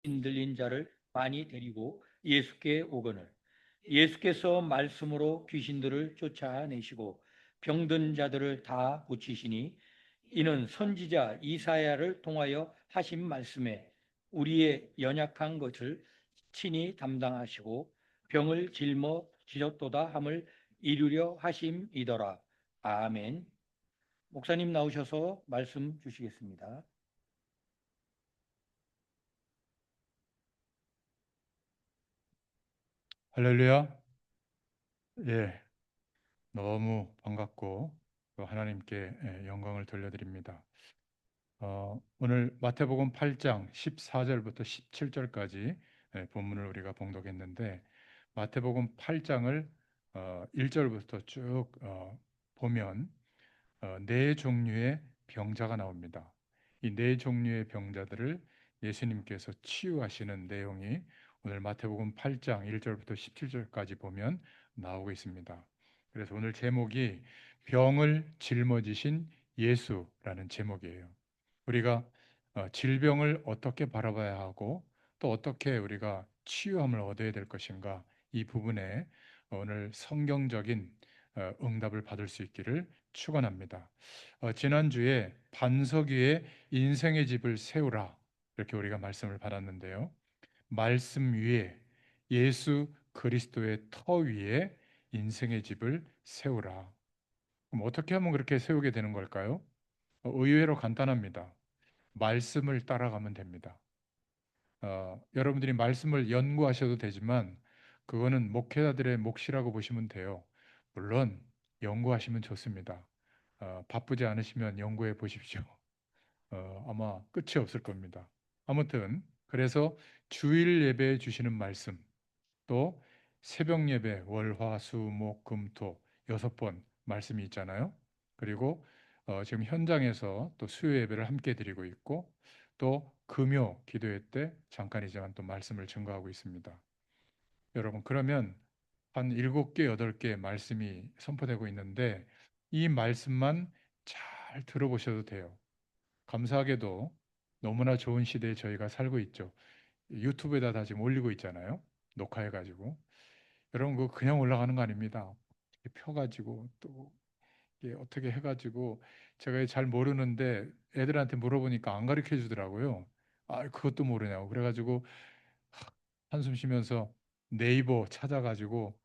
흔들린 자를 많이 데리고 예수께 오거늘 예수께서 말씀으로 귀신들을 쫓아내시고 병든 자들을 다 고치시니 이는 선지자 이사야를 통하여 하신 말씀에 우리의 연약한 것을 친히 담당하시고 병을 짊어지셨도다 함을 이루려 하심이더라. 아멘. 목사님 나오셔서 말씀 주시겠습니다. 할렐루야. 예, 너무 반갑고 또 하나님께 영광을 돌려드립니다. 오늘 마태복음 8장 14절부터 17절까지 본문을 우리가 봉독했는데 마태복음 8장을 1절부터 쭉 보면 네 종류의 병자가 나옵니다. 이 네 종류의 병자들을 예수님께서 치유하시는 내용이 오늘 마태복음 8장 1절부터 17절까지 보면 나오고 있습니다. 그래서 오늘 제목이 병을 짊어지신 예수라는 제목이에요. 우리가 질병을 어떻게 바라봐야 하고 또 어떻게 우리가 치유함을 얻어야 될 것인가, 이 부분에 오늘 성경적인 응답을 받을 수 있기를 축원합니다. 지난주에 반석 위에 인생의 집을 세우라, 이렇게 우리가 말씀을 받았는데요. 말씀 위에, 예수 그리스도의 터 위에 인생의 집을 세우라. 그럼 어떻게 하면 그렇게 세우게 되는 걸까요? 의외로 간단합니다. 말씀을 따라가면 됩니다. 여러분들이 말씀을 연구하셔도 되지만 그거는 목회자들의 몫이라고 보시면 돼요. 물론 연구하시면 좋습니다. 바쁘지 않으시면 연구해 보십시오. 아마 끝이 없을 겁니다. 아무튼 그래서 주일 예배에 주시는 말씀, 또 새벽 예배 월화수목금토 6번 말씀이 있잖아요. 그리고 지금 현장에서 또 수요 예배를 함께 드리고 있고 또 금요 기도회 때 잠깐이지만 또 말씀을 증거하고 있습니다. 여러분, 그러면 한 7개, 8개 말씀이 선포되고 있는데 이 말씀만 잘 들어보셔도 돼요. 감사하게도 너무나 좋은 시대에 저희가 살고 있죠. 유튜브에다 다 지금 올리고 있잖아요. 녹화해가지고. 여러분, 그거 그냥 올라가는 거 아닙니다. 이렇게 펴가지고 또 이게 어떻게 해가지고 제가 잘 모르는데 애들한테 물어보니까 안 가르쳐 주더라고요. 아, 그것도 모르냐고. 그래가지고 한숨 쉬면서 네이버 찾아가지고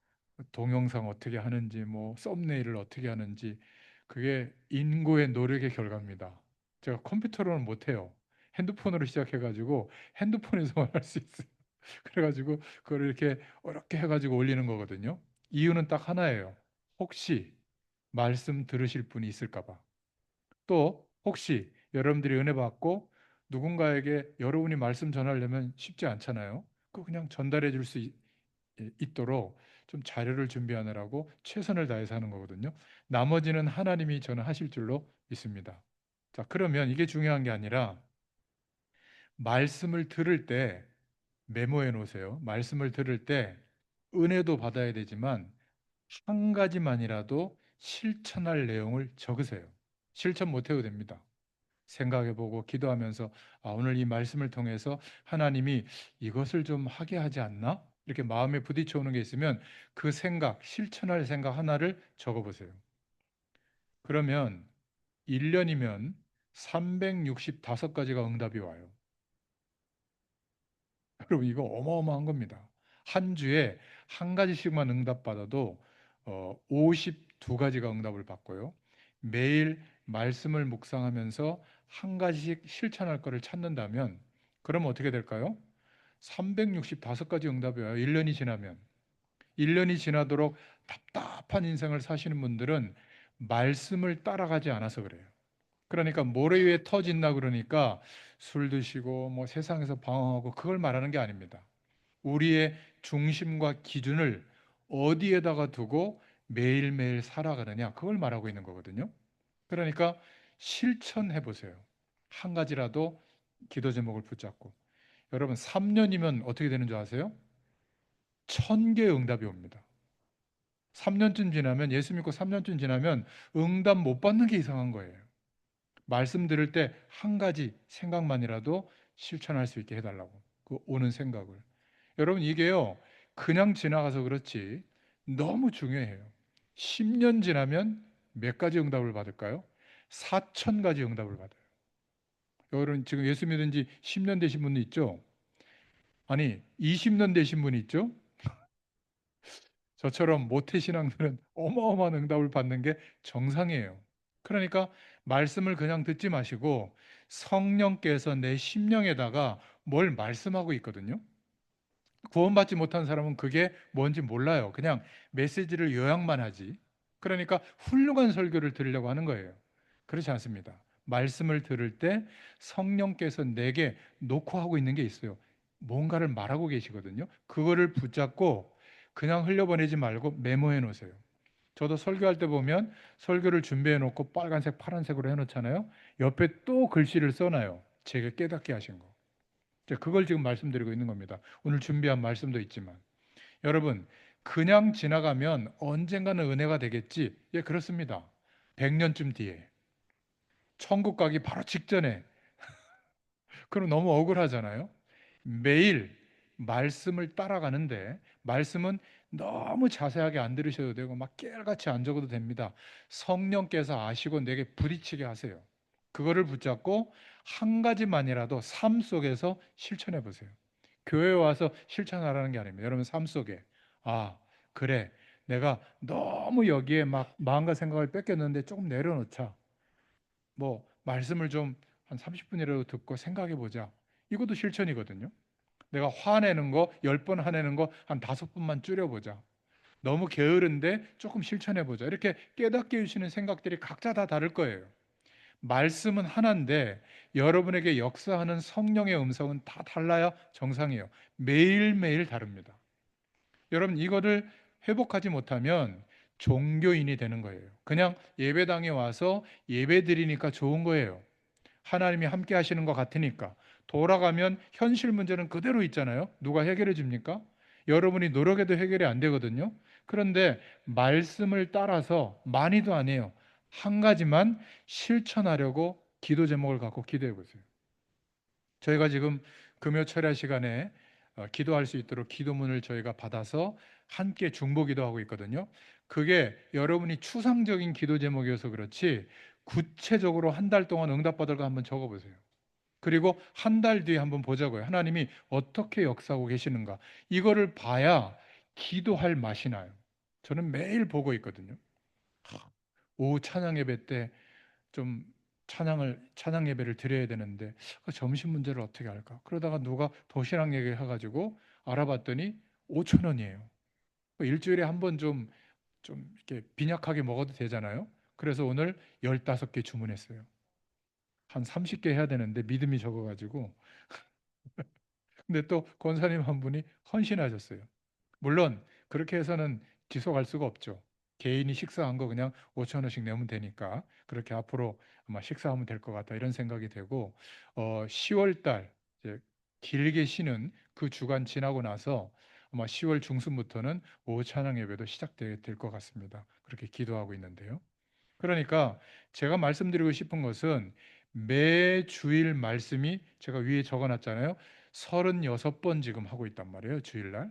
동영상 어떻게 하는지, 뭐 썸네일을 어떻게 하는지, 그게 인고의 노력의 결과입니다. 제가 컴퓨터로는 못해요. 핸드폰으로 시작해가지고 핸드폰에서만 할 수 있어요. 그래가지고 그걸 이렇게 어렵게 해가지고 올리는 거거든요. 이유는 딱 하나예요. 혹시 말씀 들으실 분이 있을까 봐. 또 혹시 여러분들이 은혜 받고 누군가에게 여러분이 말씀 전하려면 쉽지 않잖아요. 그 그냥 전달해 줄 수 있도록 좀 자료를 준비하느라고 최선을 다해서 하는 거거든요. 나머지는 하나님이 저는 하실 줄로 믿습니다. 자, 그러면 이게 중요한 게 아니라 말씀을 들을 때 메모해 놓으세요. 말씀을 들을 때 은혜도 받아야 되지만 한 가지만이라도 실천할 내용을 적으세요. 실천 못 해도 됩니다. 생각해보고 기도하면서 오늘 이 말씀을 통해서 하나님이 이것을 좀 하게 하지 않나? 이렇게 마음에 부딪혀 오는 게 있으면 그 생각, 실천할 생각 하나를 적어보세요. 그러면 1년이면 365가지가 응답이 와요. 여러분, 이거 어마어마한 겁니다. 한 주에 한 가지씩만 응답받아도 52가지가 응답을 받고요. 매일 말씀을 묵상하면서 한 가지씩 실천할 거를 찾는다면 그러면 어떻게 될까요? 365가지 응답이 와요. 1년이 지나면. 1년이 지나도록 답답한 인생을 사시는 분들은 말씀을 따라가지 않아서 그래요. 그러니까 모래 위에 터진다 그러니까 술 드시고 뭐 세상에서 방황하고 그걸 말하는 게 아닙니다. 우리의 중심과 기준을 어디에다가 두고 매일매일 살아가느냐, 그걸 말하고 있는 거거든요. 그러니까 실천해 보세요. 한 가지라도 기도 제목을 붙잡고. 여러분, 3년이면 어떻게 되는 줄 아세요? 1000개의 응답이 옵니다. 3년쯤 지나면, 예수 믿고 3년쯤 지나면 응답 못 받는 게 이상한 거예요. 말씀 들을 때 한 가지 생각만이라도 실천할 수 있게 해달라고. 그 오는 생각을. 여러분 이게요 그냥 지나가서 그렇지 너무 중요해요. 10년 지나면 몇 가지 응답을 받을까요? 4천 가지 응답을 받아요. 여러분 지금 예수 믿은 지 10년 되신 분 있죠? 아니 20년 되신 분 있죠? 저처럼 모태신앙들은 어마어마한 응답을 받는 게 정상이에요. 그러니까 말씀을 그냥 듣지 마시고 성령께서 내 심령에다가 뭘 말씀하고 있거든요. 구원받지 못한 사람은 그게 뭔지 몰라요. 그냥 메시지를 요약만 하지. 그러니까 훌륭한 설교를 들으려고 하는 거예요. 그렇지 않습니다. 말씀을 들을 때 성령께서 내게 놓고 하고 있는 게 있어요. 뭔가를 말하고 계시거든요. 그거를 붙잡고 그냥 흘려보내지 말고 메모해 놓으세요. 저도 설교할 때 보면 설교를 준비해 놓고 빨간색, 파란색으로 해 놓잖아요. 옆에 또 글씨를 써놔요. 제가 깨닫게 하신 거. 그걸 지금 말씀드리고 있는 겁니다. 오늘 준비한 말씀도 있지만 여러분 그냥 지나가면 언젠가는 은혜가 되겠지. 예, 그렇습니다. 100년쯤 뒤에 천국 가기 바로 직전에 그럼 너무 억울하잖아요. 매일 말씀을 따라가는데 말씀은 너무 자세하게 안 들으셔도 되고 막 깨알같이 안 적어도 됩니다. 성령께서 아시고 내게 부딪히게 하세요. 그거를 붙잡고 한 가지만이라도 삶 속에서 실천해 보세요. 교회에 와서 실천하라는 게 아닙니다. 여러분 삶 속에 아 그래 내가 너무 여기에 막 마음과 생각을 뺏겼는데 조금 내려놓자. 뭐 말씀을 좀 한 30분이라도 듣고 생각해 보자. 이것도 실천이거든요. 내가 화내는 거 10번 화내는 거 한 5번만 줄여보자. 너무 게으른데 조금 실천해보자. 이렇게 깨닫게 해주시는 생각들이 각자 다 다를 거예요. 말씀은 하나인데 여러분에게 역사하는 성령의 음성은 다 달라야 정상이에요. 매일매일 다릅니다. 여러분 이거를 회복하지 못하면 종교인이 되는 거예요. 그냥 예배당에 와서 예배 드리니까 좋은 거예요. 하나님이 함께 하시는 것 같으니까. 돌아가면 현실 문제는 그대로 있잖아요. 누가 해결해 줍니까? 여러분이 노력해도 해결이 안 되거든요. 그런데 말씀을 따라서 많이도 안 해요. 한 가지만 실천하려고 기도 제목을 갖고 기도해 보세요. 저희가 지금 금요 철야 시간에 기도할 수 있도록 기도문을 저희가 받아서 함께 중보 기도하고 있거든요. 그게 여러분이 추상적인 기도 제목이어서 그렇지 구체적으로 한 달 동안 응답받을 거 한번 적어 보세요. 그리고 한 달 뒤에 한번 보자고요. 하나님이 어떻게 역사하고 계시는가. 이거를 봐야 기도할 맛이 나요. 저는 매일 보고 있거든요. 오후 찬양 예배 때 좀 찬양 예배를 드려야 되는데 점심 문제를 어떻게 할까? 그러다가 누가 도시락 얘기를 해가지고 알아봤더니 5천 원이에요. 일주일에 한 번 좀 이렇게 빈약하게 먹어도 되잖아요. 그래서 오늘 15개 주문했어요. 한 30개 해야 되는데 믿음이 적어가지고 근데 또 권사님 한 분이 헌신하셨어요. 물론 그렇게 해서는 지속할 수가 없죠. 개인이 식사한 거 그냥 5천 원씩 내면 되니까 그렇게 앞으로 아마 식사하면 될 것 같다 이런 생각이 되고 10월 달 이제 길게 쉬는 그 주간 지나고 나서 아마 10월 중순부터는 오후 찬양 예배도 시작될 것 같습니다. 그렇게 기도하고 있는데요. 그러니까 제가 말씀드리고 싶은 것은 매 주일 말씀이 제가 위에 적어놨잖아요. 36번 지금 하고 있단 말이에요. 주일날.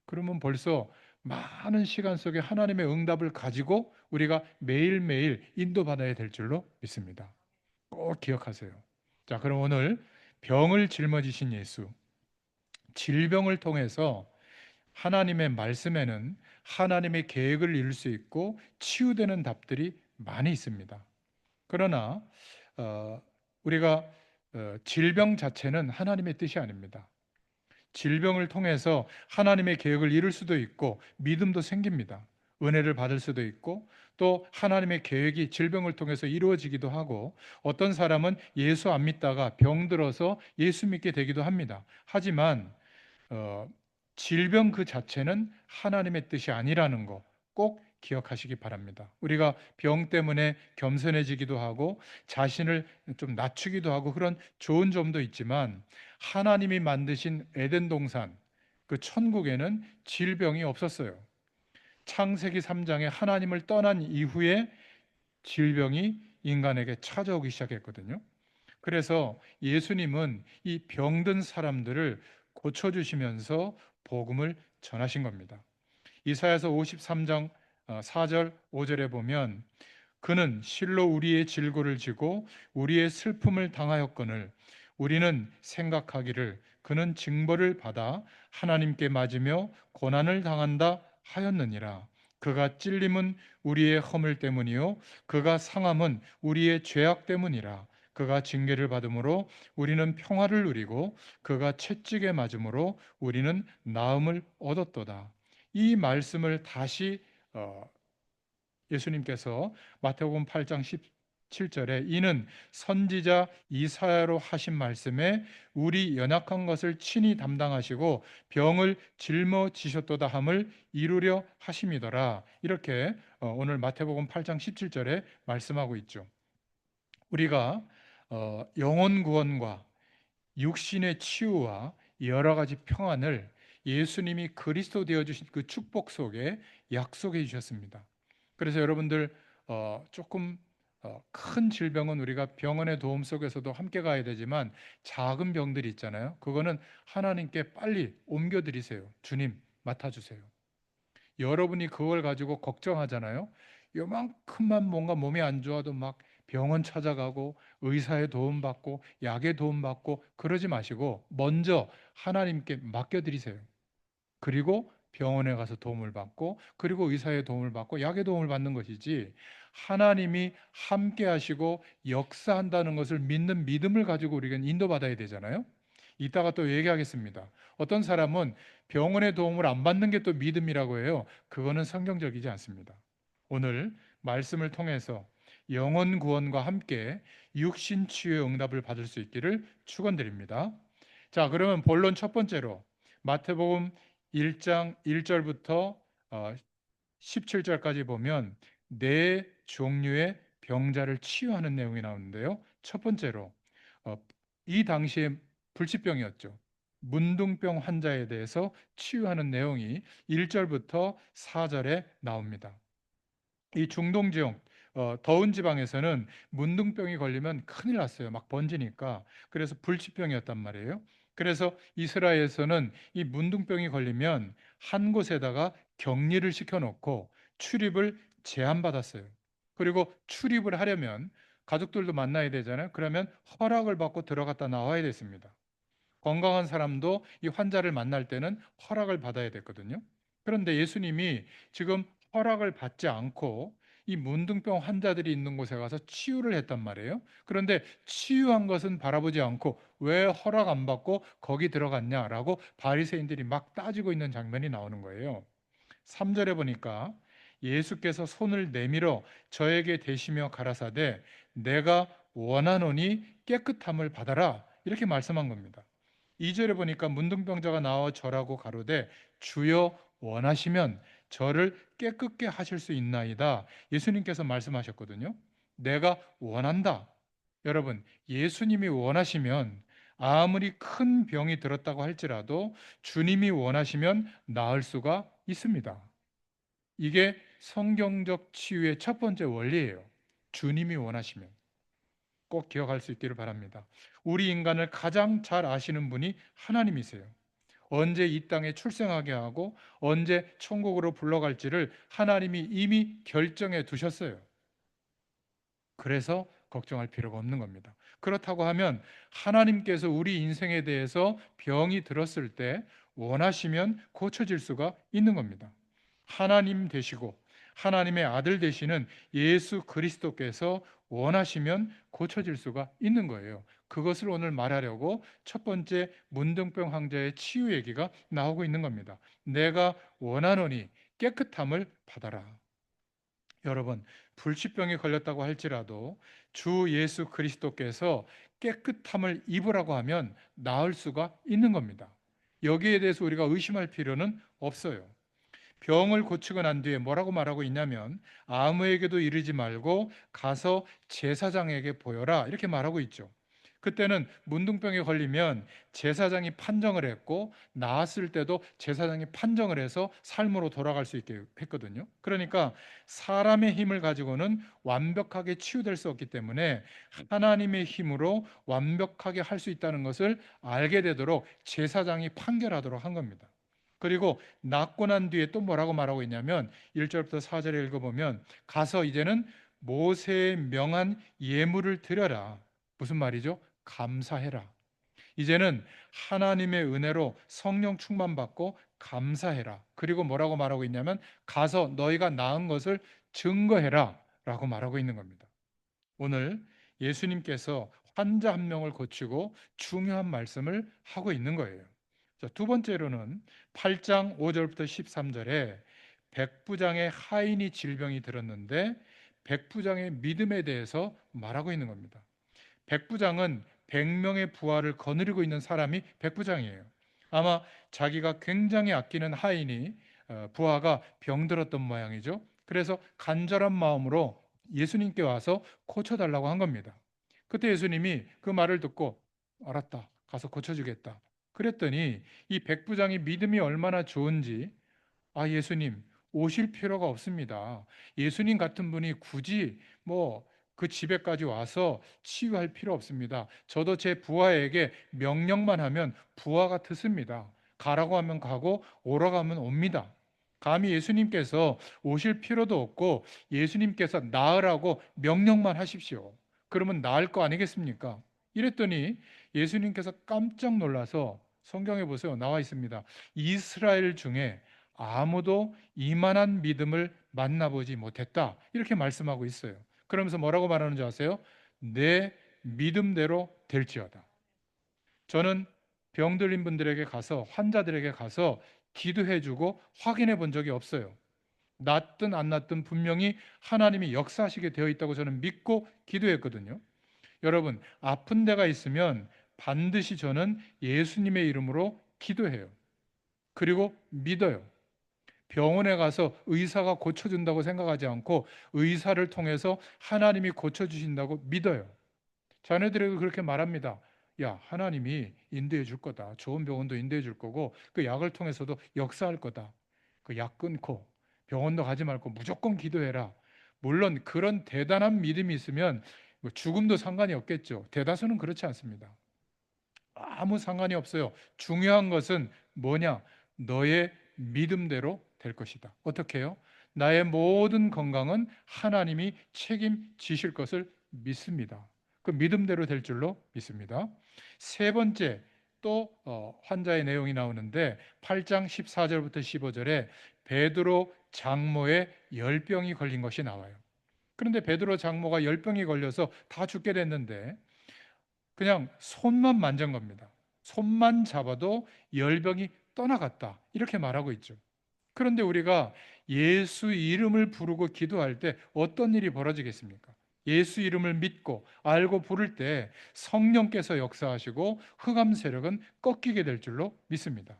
그러면 벌써 많은 시간 속에 하나님의 응답을 가지고 우리가 매일매일 인도받아야 될 줄로 믿습니다. 꼭 기억하세요. 자, 그럼 오늘 병을 짊어지신 예수, 질병을 통해서 하나님의 말씀에는 하나님의 계획을 이룰 수 있고 치유되는 답들이 많이 있습니다. 그러나 우리가 질병 자체는 하나님의 뜻이 아닙니다. 질병을 통해서 하나님의 계획을 이룰 수도 있고 믿음도 생깁니다. 은혜를 받을 수도 있고 또 하나님의 계획이 질병을 통해서 이루어지기도 하고 어떤 사람은 예수 안 믿다가 병들어서 예수 믿게 되기도 합니다. 하지만 어, 질병 그 자체는 하나님의 뜻이 아니라는 거 꼭 기억하시기 바랍니다. 우리가 병 때문에 겸손해지기도 하고 자신을 좀 낮추기도 하고 그런 좋은 점도 있지만 하나님이 만드신 에덴 동산 그 천국에는 질병이 없었어요. 창세기 3장에 하나님을 떠난 이후에 질병이 인간에게 찾아오기 시작했거든요. 그래서 예수님은 이 병든 사람들을 고쳐주시면서 복음을 전하신 겁니다. 이사야서 53장 4절 5절에 보면 그는 실로 우리의 질고를 지고 우리의 슬픔을 당하였거늘 우리는 생각하기를 그는 징벌을 받아 하나님께 맞으며 고난을 당한다 하였느니라. 그가 찔림은 우리의 허물 때문이요 그가 상함은 우리의 죄악 때문이라. 그가 징계를 받음으로 우리는 평화를 누리고 그가 채찍에 맞음으로 우리는 나음을 얻었도다. 이 말씀을 다시 예수님께서 마태복음 8장 17절에 이는 선지자 이사야로 하신 말씀에 우리 연약한 것을 친히 담당하시고 병을 짊어지셨도다 함을 이루려 하심이더라. 이렇게 오늘 마태복음 8장 17절에 말씀하고 있죠. 우리가 영혼 구원과 육신의 치유와 여러 가지 평안을 예수님이 그리스도 되어 주신 그 축복 속에 약속해 주셨습니다. 그래서 여러분들 조금 큰 질병은 우리가 병원의 도움 속에서도 함께 가야 되지만 작은 병들이 있잖아요. 그거는 하나님께 빨리 옮겨 드리세요. 주님 맡아주세요. 여러분이 그걸 가지고 걱정하잖아요. 요만큼만 뭔가 몸이 안 좋아도 막 병원 찾아가고 의사의 도움 받고 약의 도움 받고 그러지 마시고 먼저 하나님께 맡겨드리세요. 그리고 병원에 가서 도움을 받고 그리고 의사의 도움을 받고 약의 도움을 받는 것이지 하나님이 함께 하시고 역사한다는 것을 믿는 믿음을 가지고 우리가 인도받아야 되잖아요. 이따가 또 얘기하겠습니다. 어떤 사람은 병원의 도움을 안 받는 게 또 믿음이라고 해요. 그거는 성경적이지 않습니다. 오늘 말씀을 통해서 영혼 구원과 함께 육신 치유의 응답을 받을 수 있기를 축원드립니다. 자, 그러면 본론 첫 번째로 마태복음 1장 1절부터 17절까지 보면 네 종류의 병자를 치유하는 내용이 나오는데요. 첫 번째로 이 당시에 불치병이었죠. 문둥병 환자에 대해서 치유하는 내용이 1절부터 4절에 나옵니다. 이 중동 지역 더운 지방에서는 문둥병이 걸리면 큰일 났어요. 막 번지니까. 그래서 불치병이었단 말이에요. 그래서 이스라엘에서는 이 문둥병이 걸리면 한 곳에다가 격리를 시켜놓고 출입을 제한받았어요. 그리고 출입을 하려면 가족들도 만나야 되잖아요. 그러면 허락을 받고 들어갔다 나와야 됐습니다. 건강한 사람도 이 환자를 만날 때는 허락을 받아야 됐거든요. 그런데 예수님이 지금 허락을 받지 않고 이 문둥병 환자들이 있는 곳에 가서 치유를 했단 말이에요. 그런데 치유한 것은 바라보지 않고 왜 허락 안 받고 거기 들어갔냐라고 바리새인들이 막 따지고 있는 장면이 나오는 거예요. 3절에 보니까 예수께서 손을 내밀어 저에게 대시며 가라사대 내가 원하노니 깨끗함을 받아라 이렇게 말씀한 겁니다. 2절에 보니까 문둥병자가 나와 절하고 가로되 주여 원하시면 저를 깨끗게 하실 수 있나이다. 예수님께서 말씀하셨거든요. 내가 원한다. 여러분, 예수님이 원하시면 아무리 큰 병이 들었다고 할지라도 주님이 원하시면 나을 수가 있습니다. 이게 성경적 치유의 첫 번째 원리예요. 주님이 원하시면. 꼭 기억할 수 있기를 바랍니다. 우리 인간을 가장 잘 아시는 분이 하나님이세요. 언제 이 땅에 출생하게 하고 언제 천국으로 불러갈지를 하나님이 이미 결정해 두셨어요. 그래서 걱정할 필요가 없는 겁니다. 그렇다고 하면 하나님께서 우리 인생에 대해서 병이 들었을 때 원하시면 고쳐질 수가 있는 겁니다. 하나님 되시고 하나님의 아들 되시는 예수 그리스도께서 원하시면 고쳐질 수가 있는 거예요. 그것을 오늘 말하려고 첫 번째 문둥병 환자의 치유 얘기가 나오고 있는 겁니다. 내가 원하노니 깨끗함을 받아라. 여러분, 불치병에 걸렸다고 할지라도 주 예수 그리스도께서 깨끗함을 입으라고 하면 나을 수가 있는 겁니다. 여기에 대해서 우리가 의심할 필요는 없어요. 병을 고치고 난 뒤에 뭐라고 말하고 있냐면 아무에게도 이르지 말고 가서 제사장에게 보여라 이렇게 말하고 있죠. 그때는 문둥병에 걸리면 제사장이 판정을 했고 나았을 때도 제사장이 판정을 해서 삶으로 돌아갈 수 있게 했거든요. 그러니까 사람의 힘을 가지고는 완벽하게 치유될 수 없기 때문에 하나님의 힘으로 완벽하게 할 수 있다는 것을 알게 되도록 제사장이 판결하도록 한 겁니다. 그리고 낫고 난 뒤에 또 뭐라고 말하고 있냐면 1절부터 4절에 읽어보면 가서 이제는 모세의 명한 예물을 드려라. 무슨 말이죠? 감사해라. 이제는 하나님의 은혜로 성령 충만받고 감사해라. 그리고 뭐라고 말하고 있냐면 가서 너희가 나은 것을 증거해라 라고 말하고 있는 겁니다. 오늘 예수님께서 환자 한 명을 고치고 중요한 말씀을 하고 있는 거예요. 자, 두 번째로는 8장 5절부터 13절에 백부장의 하인이 질병이 들었는데 백부장의 믿음에 대해서 말하고 있는 겁니다. 백부장은 100명의 부하를 거느리고 있는 사람이 백부장이에요. 아마 자기가 굉장히 아끼는 하인이 부하가 병들었던 모양이죠. 그래서 간절한 마음으로 예수님께 와서 고쳐달라고 한 겁니다. 그때 예수님이 그 말을 듣고 알았다, 가서 고쳐주겠다. 그랬더니 이 백부장이 믿음이 얼마나 좋은지 예수님 오실 필요가 없습니다. 예수님 같은 분이 굳이 그 집에까지 와서 치유할 필요 없습니다. 저도 제 부하에게 명령만 하면 부하가 듣습니다. 가라고 하면 가고 오라고 하면 옵니다. 감히 예수님께서 오실 필요도 없고 예수님께서 나으라고 명령만 하십시오. 그러면 나을 거 아니겠습니까? 이랬더니 예수님께서 깜짝 놀라서 성경에 보세요. 나와 있습니다. 이스라엘 중에 아무도 이만한 믿음을 만나보지 못했다. 이렇게 말씀하고 있어요. 그러면서 뭐라고 말하는 줄 아세요? 내 믿음대로 될지어다. 저는 병들린 분들에게 가서 환자들에게 가서 기도해주고 확인해 본 적이 없어요. 낫든 안 낫든 분명히 하나님이 역사하시게 되어 있다고 저는 믿고 기도했거든요. 여러분, 아픈 데가 있으면 반드시 저는 예수님의 이름으로 기도해요. 그리고 믿어요. 병원에 가서 의사가 고쳐준다고 생각하지 않고 의사를 통해서 하나님이 고쳐주신다고 믿어요. 자녀들에게 그렇게 말합니다. 야, 하나님이 인도해 줄 거다. 좋은 병원도 인도해 줄 거고 그 약을 통해서도 역사할 거다. 그 약 끊고 병원도 가지 말고 무조건 기도해라. 물론 그런 대단한 믿음이 있으면 죽음도 상관이 없겠죠. 대다수는 그렇지 않습니다. 아무 상관이 없어요. 중요한 것은 뭐냐? 너의 믿음대로 될 것이다. 어떻게 해요? 나의 모든 건강은 하나님이 책임지실 것을 믿습니다. 그 믿음대로 될 줄로 믿습니다. 세 번째, 또 환자의 내용이 나오는데 8장 14절부터 15절에 베드로 장모의 열병이 걸린 것이 나와요. 그런데 베드로 장모가 열병이 걸려서 다 죽게 됐는데 그냥 손만 만진 겁니다. 손만 잡아도 열병이 떠나갔다. 이렇게 말하고 있죠. 그런데 우리가 예수 이름을 부르고 기도할 때 어떤 일이 벌어지겠습니까? 예수 이름을 믿고 알고 부를 때 성령께서 역사하시고 흑암 세력은 꺾이게 될 줄로 믿습니다.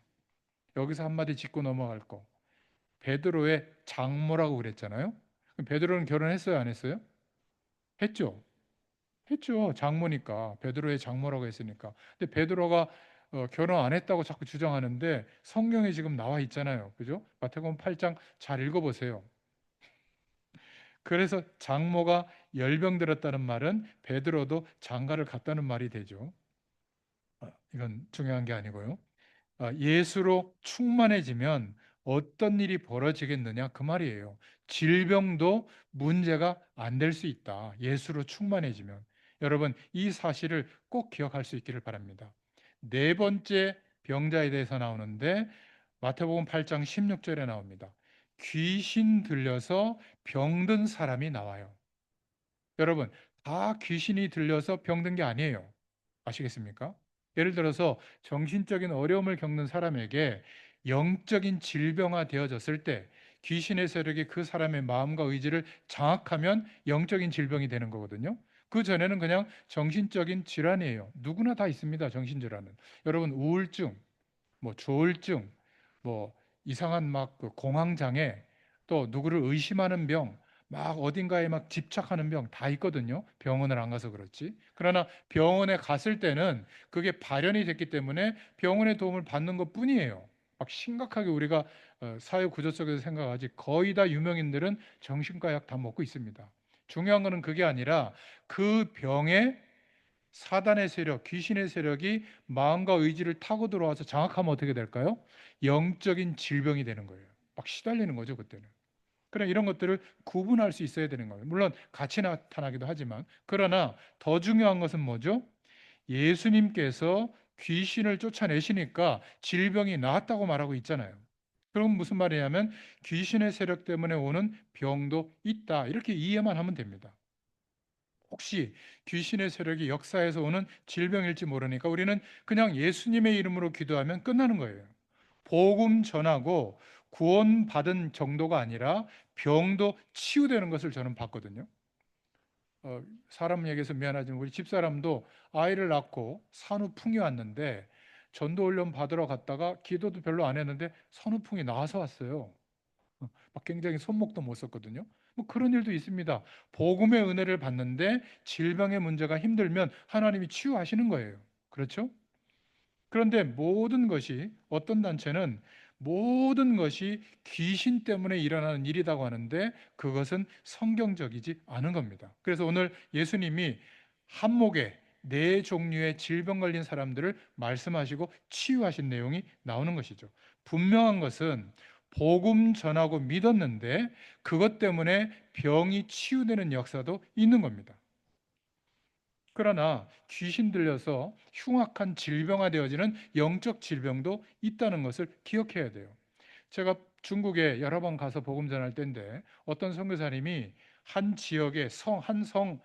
여기서 한마디 짚고 넘어갈 거. 베드로의 장모라고 그랬잖아요. 베드로는 결혼했어요, 안 했어요? 했죠. 했죠. 장모니까. 베드로의 장모라고 했으니까. 근데 베드로가 결혼 안 했다고 자꾸 주장하는데 성경에 지금 나와 있잖아요. 그죠? 마태복음 8장 잘 읽어보세요. 그래서 장모가 열병 들었다는 말은 베드로도 장가를 갔다는 말이 되죠. 이건 중요한 게 아니고요. 예수로 충만해지면 어떤 일이 벌어지겠느냐 그 말이에요. 질병도 문제가 안 될 수 있다. 예수로 충만해지면. 여러분 이 사실을 꼭 기억할 수 있기를 바랍니다. 네 번째 병자에 대해서 나오는데 마태복음 8장 16절에 나옵니다. 귀신 들려서 병든 사람이 나와요. 여러분 다 귀신이 들려서 병든 게 아니에요. 아시겠습니까? 예를 들어서 정신적인 어려움을 겪는 사람에게 영적인 질병화 되어졌을 때 귀신의 세력이 그 사람의 마음과 의지를 장악하면 영적인 질병이 되는 거거든요. 그 전에는 그냥 정신적인 질환이에요. 누구나 다 있습니다. 정신질환은. 여러분 우울증, 조울증, 뭐 이상한 막 그 공황장애, 또 누구를 의심하는 병 막 어딘가에 막 집착하는 병 다 있거든요. 병원을 안 가서 그렇지. 그러나 병원에 갔을 때는 그게 발현이 됐기 때문에 병원의 도움을 받는 것뿐이에요. 막 심각하게 우리가 사회 구조 속에서 생각하지 거의 다 유명인들은 정신과 약 다 먹고 있습니다. 중요한 거는 그게 아니라 그 병에 사단의 세력, 귀신의 세력이 마음과 의지를 타고 들어와서 장악하면 어떻게 될까요? 영적인 질병이 되는 거예요. 막 시달리는 거죠, 그때는. 그래 이런 것들을 구분할 수 있어야 되는 거예요. 물론 같이 나타나기도 하지만 그러나 더 중요한 것은 뭐죠? 예수님께서 귀신을 쫓아내시니까 질병이 나았다고 말하고 있잖아요. 그럼 무슨 말이냐면 귀신의 세력 때문에 오는 병도 있다. 이렇게 이해만 하면 됩니다. 혹시 귀신의 세력이 역사에서 오는 질병일지 모르니까 우리는 그냥 예수님의 이름으로 기도하면 끝나는 거예요. 복음 전하고 구원받은 정도가 아니라 병도 치유되는 것을 저는 봤거든요. 사람 얘기해서 미안하지만 우리 집사람도 아이를 낳고 산후풍이 왔는데 전도훈련 받으러 갔다가 기도도 별로 안 했는데 산후풍이 나와서 왔어요. 막 굉장히 손목도 못 썼거든요. 뭐 그런 일도 있습니다. 복음의 은혜를 받는데 질병의 문제가 힘들면 하나님이 치유하시는 거예요. 그렇죠? 그런데 모든 것이 어떤 단체는 모든 것이 귀신 때문에 일어나는 일이라고 하는데 그것은 성경적이지 않은 겁니다. 그래서 오늘 예수님이 한목에 네 종류의 질병 걸린 사람들을 말씀하시고 치유하신 내용이 나오는 것이죠. 분명한 것은 복음 전하고 믿었는데 그것 때문에 병이 치유되는 역사도 있는 겁니다. 그러나 귀신 들려서 흉악한 질병화되어지는 영적 질병도 있다는 것을 기억해야 돼요. 제가 중국에 여러 번 가서 복음 전할 때인데 어떤 선교사님이 한 지역의 한 성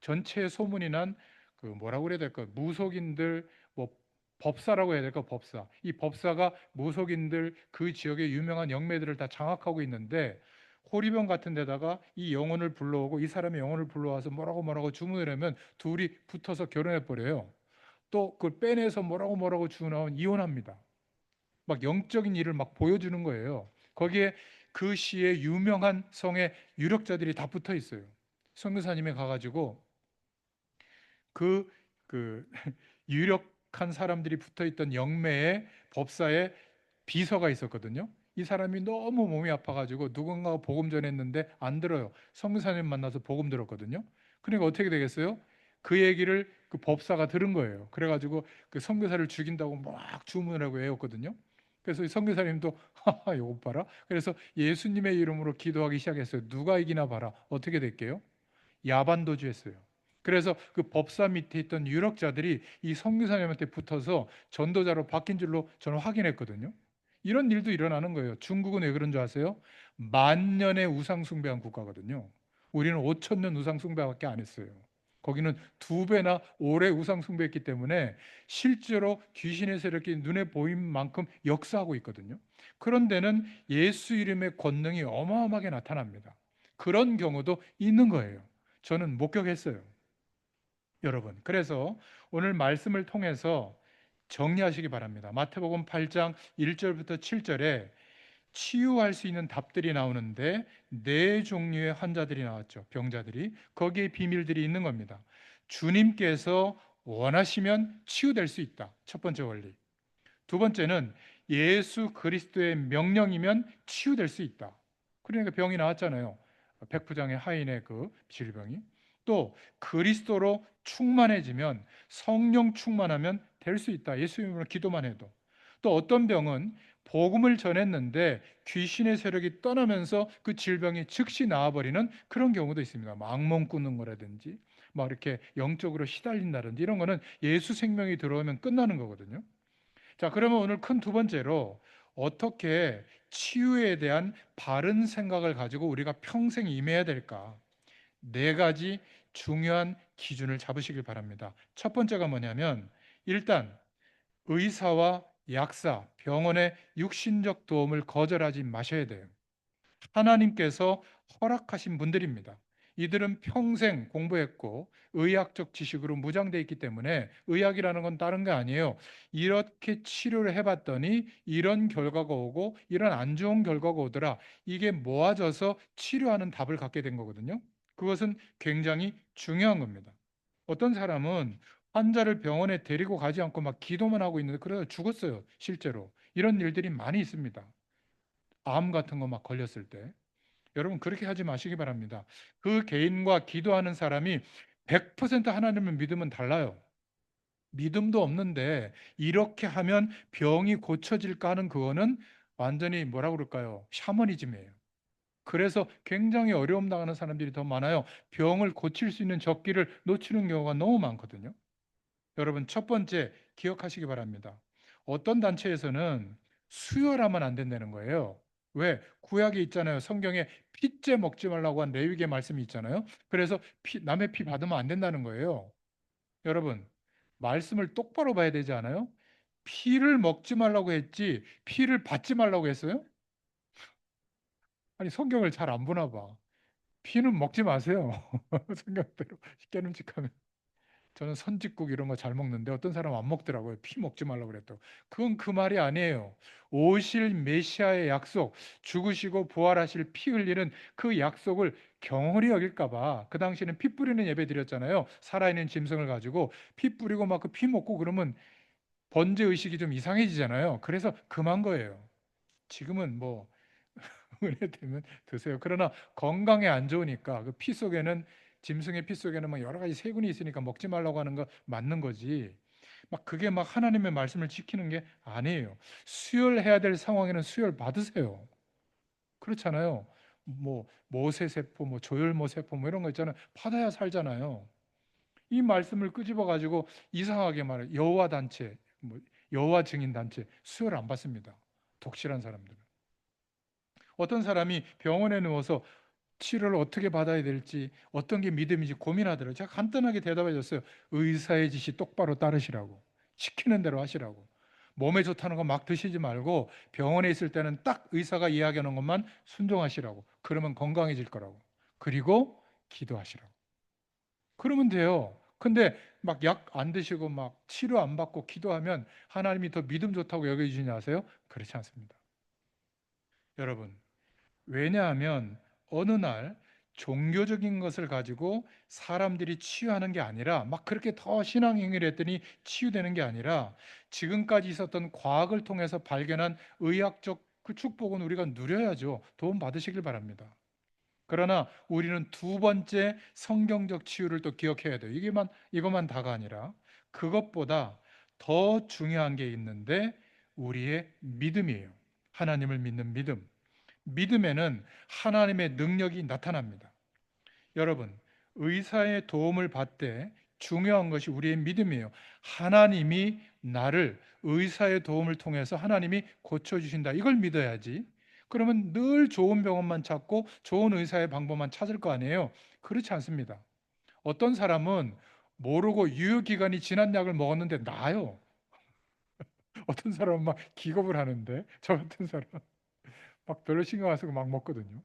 전체에 소문이 난 그 뭐라고 그래야 될까 무속인들 뭐 법사라고 해야 될까 법사 이 법사가 무속인들 그 지역의 유명한 영매들을 다 장악하고 있는데 호리병 같은 데다가 이 영혼을 불러오고 이 사람의 영혼을 불러와서 뭐라고 주문을 하면 둘이 붙어서 결혼해 버려요. 또 그걸 빼내서 뭐라고 주문하면 이혼합니다. 막 영적인 일을 막 보여주는 거예요. 거기에 그 시의 유명한 성의 유력자들이 다 붙어 있어요. 선교사님이 가가지고 그, 그 유력한 사람들이 붙어 있던 영매의 법사의 비서가 있었거든요. 이 사람이 너무 몸이 아파가지고 누군가가 복음 전했는데 안 들어요. 성교사님 만나서 복음 들었거든요. 그러니까 어떻게 되겠어요? 그 얘기를 그 법사가 들은 거예요. 그래가지고 그 선교사를 죽인다고 막 주문을 하고 외웠거든요. 그래서 이 선교사님도 하하 요거 봐라. 그래서 예수님의 이름으로 기도하기 시작했어요. 누가 이기나 봐라. 어떻게 될게요? 야반도주했어요. 그래서 그 법사 밑에 있던 유력자들이 이 선교사님한테 붙어서 전도자로 바뀐 줄로 저는 확인했거든요. 이런 일도 일어나는 거예요. 중국은 왜 그런 줄 아세요? 만년의 우상 숭배한 국가거든요. 우리는 5천 년 우상 숭배밖에 안 했어요. 거기는 두 배나 오래 우상 숭배했기 때문에 실제로 귀신의 세력이 눈에 보인 만큼 역사하고 있거든요. 그런 데는 예수 이름의 권능이 어마어마하게 나타납니다. 그런 경우도 있는 거예요. 저는 목격했어요. 여러분. 그래서 오늘 말씀을 통해서 정리하시기 바랍니다. 마태복음 8장 1절부터 7절에 치유할 수 있는 답들이 나오는데 네 종류의 환자들이 나왔죠. 병자들이. 거기에 비밀들이 있는 겁니다. 주님께서 원하시면 치유될 수 있다. 첫 번째 원리. 두 번째는 예수 그리스도의 명령이면 치유될 수 있다. 그러니까 병이 나왔잖아요. 백부장의 하인의 그 질병이. 또 그리스도로 충만해지면 성령 충만하면 될 수 있다. 예수 이름으로 기도만 해도. 또 어떤 병은 복음을 전했는데 귀신의 세력이 떠나면서 그 질병이 즉시 나아버리는 그런 경우도 있습니다. 막 악몽 꾸는 거라든지 막 이렇게 영적으로 시달린다든지 이런 거는 예수 생명이 들어오면 끝나는 거거든요. 자, 그러면 오늘 큰 두 번째로 어떻게 치유에 대한 바른 생각을 가지고 우리가 평생 임해야 될까? 네 가지 중요한 기준을 잡으시길 바랍니다. 첫 번째가 뭐냐면 일단 의사와 약사, 병원의 육신적 도움을 거절하지 마셔야 돼요. 하나님께서 허락하신 분들입니다. 이들은 평생 공부했고 의학적 지식으로 무장돼 있기 때문에 의학이라는 건 다른 게 아니에요. 이렇게 치료를 해봤더니 이런 결과가 오고 이런 안 좋은 결과가 오더라. 이게 모아져서 치료하는 답을 갖게 된 거거든요. 그것은 굉장히 중요한 겁니다. 어떤 사람은 환자를 병원에 데리고 가지 않고 막 기도만 하고 있는데 그러다 죽었어요. 실제로. 이런 일들이 많이 있습니다. 암 같은 거 막 걸렸을 때. 여러분 그렇게 하지 마시기 바랍니다. 그 개인과 기도하는 사람이 100% 하나님을 믿으면 달라요. 믿음도 없는데 이렇게 하면 병이 고쳐질까 하는 그거는 완전히 뭐라 그럴까요? 샤머니즘이에요. 그래서 굉장히 어려움 당하는 사람들이 더 많아요. 병을 고칠 수 있는 적기를 놓치는 경우가 너무 많거든요. 여러분 첫 번째 기억하시기 바랍니다. 어떤 단체에서는 수혈하면 안 된다는 거예요. 왜? 구약에 있잖아요. 성경에 피째 먹지 말라고 한 레위기의 말씀이 있잖아요. 그래서 남의 피 받으면 안 된다는 거예요. 여러분 말씀을 똑바로 봐야 되지 않아요? 피를 먹지 말라고 했지 피를 받지 말라고 했어요? 아니 성경을 잘 안 보나 봐. 피는 먹지 마세요. 성경대로 깨름직하면. 저는 선짓국 이런 거 잘 먹는데 어떤 사람 안 먹더라고요. 피 먹지 말라고 그랬다고. 그건 그 말이 아니에요. 오실 메시아의 약속, 죽으시고 부활하실 피 흘리는 그 약속을 경홀히 여길까 봐. 그 당시에는 피 뿌리는 예배 드렸잖아요. 살아있는 짐승을 가지고 피 뿌리고 막 그 피 먹고 그러면 번제 의식이 좀 이상해지잖아요. 그래서 금한 거예요. 지금은 뭐 은혜 되면 드세요. 그러나 건강에 안 좋으니까 그 피 속에는 짐승의 피 속에는 막 여러 가지 세균이 있으니까 먹지 말라고 하는 거 맞는 거지. 막 그게 막 하나님의 말씀을 지키는 게 아니에요. 수혈해야 될 상황에는 수혈 받으세요. 그렇잖아요. 뭐 모세세포, 뭐 조혈모세포 뭐 이런 거 있잖아요. 받아야 살잖아요. 이 말씀을 끄집어 가지고 이상하게 말해 여호와 단체, 뭐 여호와 증인 단체 수혈 안 받습니다. 독실한 사람들은. 어떤 사람이 병원에 누워서 치료를 어떻게 받아야 될지 어떤 게 믿음인지 고민하더라고요. 제가 간단하게 대답해 줬어요. 의사의 지시 똑바로 따르시라고. 시키는 대로 하시라고. 몸에 좋다는 거 막 드시지 말고 병원에 있을 때는 딱 의사가 이야기하는 것만 순종하시라고. 그러면 건강해질 거라고. 그리고 기도하시라고. 그러면 돼요. 근데 막 약 안 드시고 막 치료 안 받고 기도하면 하나님이 더 믿음 좋다고 여겨주시냐 아세요? 그렇지 않습니다. 여러분 왜냐하면 어느 날 종교적인 것을 가지고 사람들이 치유하는 게 아니라 막 그렇게 더 신앙 행위를 했더니 치유되는 게 아니라 지금까지 있었던 과학을 통해서 발견한 의학적 그 축복은 우리가 누려야죠. 도움 받으시길 바랍니다. 그러나 우리는 두 번째 성경적 치유를 또 기억해야 돼요. 이것만 다가 아니라 그것보다 더 중요한 게 있는데 우리의 믿음이에요. 하나님을 믿는 믿음. 믿음에는 하나님의 능력이 나타납니다. 여러분, 의사의 도움을 받되 중요한 것이 우리의 믿음이에요. 하나님이 나를 의사의 도움을 통해서 하나님이 고쳐주신다. 이걸 믿어야지. 그러면 늘 좋은 병원만 찾고 좋은 의사의 방법만 찾을 거 아니에요. 그렇지 않습니다. 어떤 사람은 모르고 유효기간이 지난 약을 먹었는데 나아요. 어떤 사람은 막 기겁을 하는데 저 같은 사람 막 별로 신경 안 쓰고 막 먹거든요.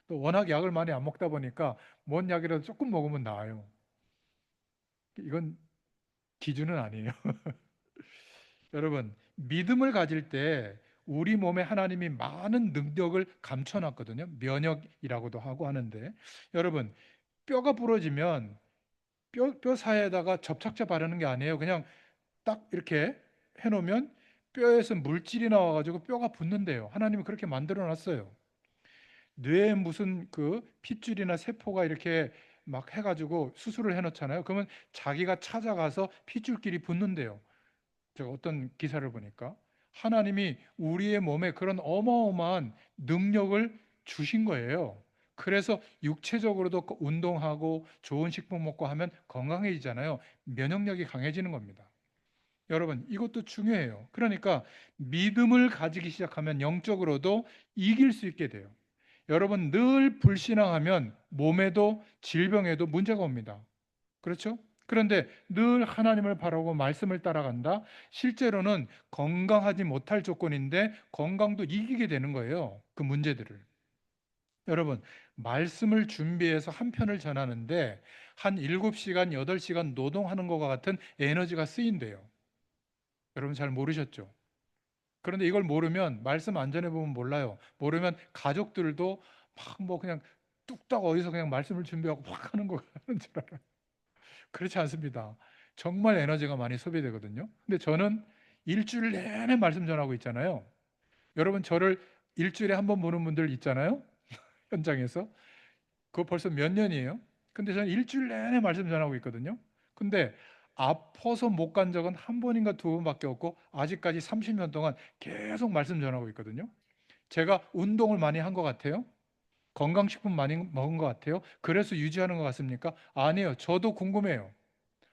또 워낙 약을 많이 안 먹다 보니까 뭔 약이라도 조금 먹으면 나아요. 이건 기준은 아니에요. 여러분, 믿음을 가질 때 우리 몸에 하나님이 많은 능력을 감춰놨거든요. 면역이라고도 하고 하는데 여러분, 뼈가 부러지면 뼈 사이에다가 접착제 바르는 게 아니에요. 그냥 딱 이렇게 해놓으면 뼈에서 물질이 나와가지고 뼈가 붙는데요. 하나님이 그렇게 만들어놨어요. 뇌에 무슨 그 핏줄이나 세포가 이렇게 막 해가지고 수술을 해놓잖아요. 그러면 자기가 찾아가서 핏줄끼리 붙는데요. 제가 어떤 기사를 보니까 하나님이 우리의 몸에 그런 어마어마한 능력을 주신 거예요. 그래서 육체적으로도 운동하고 좋은 식품 먹고 하면 건강해지잖아요. 면역력이 강해지는 겁니다. 여러분, 이것도 중요해요. 그러니까 믿음을 가지기 시작하면 영적으로도 이길 수 있게 돼요. 여러분 늘 불신앙하면 몸에도 질병에도 문제가 옵니다. 그렇죠? 그런데 늘 하나님을 바라고 말씀을 따라간다. 실제로는 건강하지 못할 조건인데 건강도 이기게 되는 거예요. 그 문제들을. 여러분 말씀을 준비해서 한 편을 전하는데 한 7시간, 8시간 노동하는 것과 같은 에너지가 쓰인대요. 여러분 잘 모르셨죠? 그런데 이걸 모르면 말씀 안 전해보면 몰라요. 모르면 가족들도 막 뭐 그냥 뚝딱 어디서 그냥 말씀을 준비하고 막 하는 거 하는 줄 알아요. 그렇지 않습니다. 정말 에너지가 많이 소비되거든요. 근데 저는 일주일 내내 말씀 전하고 있잖아요. 여러분 저를 일주일에 한 번 보는 분들 있잖아요. 현장에서. 그거 벌써 몇 년이에요? 근데 저는 일주일 내내 말씀 전하고 있거든요. 근데 아파서 못 간 적은 한 번인가 두 번밖에 없고 아직까지 30년 동안 계속 말씀 전하고 있거든요. 제가 운동을 많이 한 것 같아요? 건강식품 많이 먹은 것 같아요? 그래서 유지하는 것 같습니까? 아니에요. 저도 궁금해요.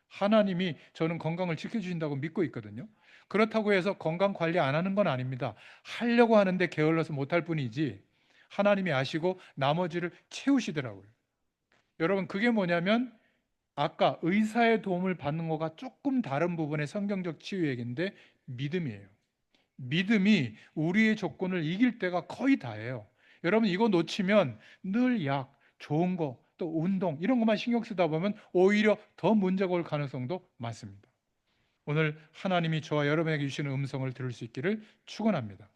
하나님이 저는 건강을 지켜주신다고 믿고 있거든요. 그렇다고 해서 건강 관리 안 하는 건 아닙니다. 하려고 하는데 게을러서 못할 뿐이지 하나님이 아시고 나머지를 채우시더라고요. 여러분 그게 뭐냐면 아까 의사의 도움을 받는 것과 조금 다른 부분의 성경적 치유 얘기인데 믿음이에요. 믿음이 우리의 조건을 이길 때가 거의 다예요. 여러분 이거 놓치면 늘 약, 좋은 거, 또 운동 이런 것만 신경 쓰다 보면 오히려 더 문제가 올 가능성도 많습니다. 오늘 하나님이 저와 여러분에게 주시는 음성을 들을 수 있기를 축원합니다.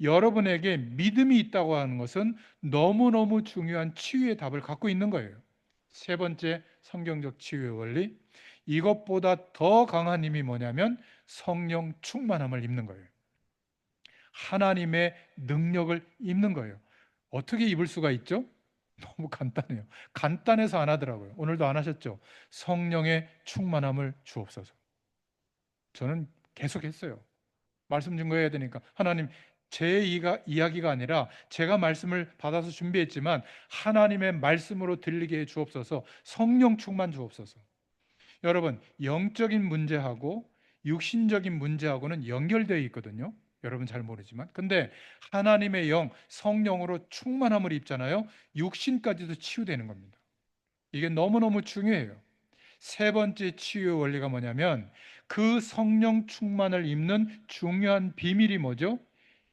여러분에게 믿음이 있다고 하는 것은 너무너무 중요한 치유의 답을 갖고 있는 거예요. 세 번째 성경적 치유의 원리, 이것보다 더 강한 힘이 뭐냐면 성령 충만함을 입는 거예요. 하나님의 능력을 입는 거예요. 어떻게 입을 수가 있죠? 너무 간단해요. 간단해서 안 하더라고요. 오늘도 안 하셨죠? 성령의 충만함을 주옵소서. 저는 계속 했어요. 말씀 증거해야 되니까. 하나님, 제 이야기가 아니라 제가 말씀을 받아서 준비했지만 하나님의 말씀으로 들리게 해 주옵소서. 성령 충만 주옵소서. 여러분, 영적인 문제하고 육신적인 문제하고는 연결되어 있거든요. 여러분 잘 모르지만. 근데 하나님의 영, 성령으로 충만함을 입잖아요. 육신까지도 치유되는 겁니다. 이게 너무너무 중요해요. 세 번째 치유의 원리가 뭐냐면 그 성령 충만을 입는 중요한 비밀이 뭐죠?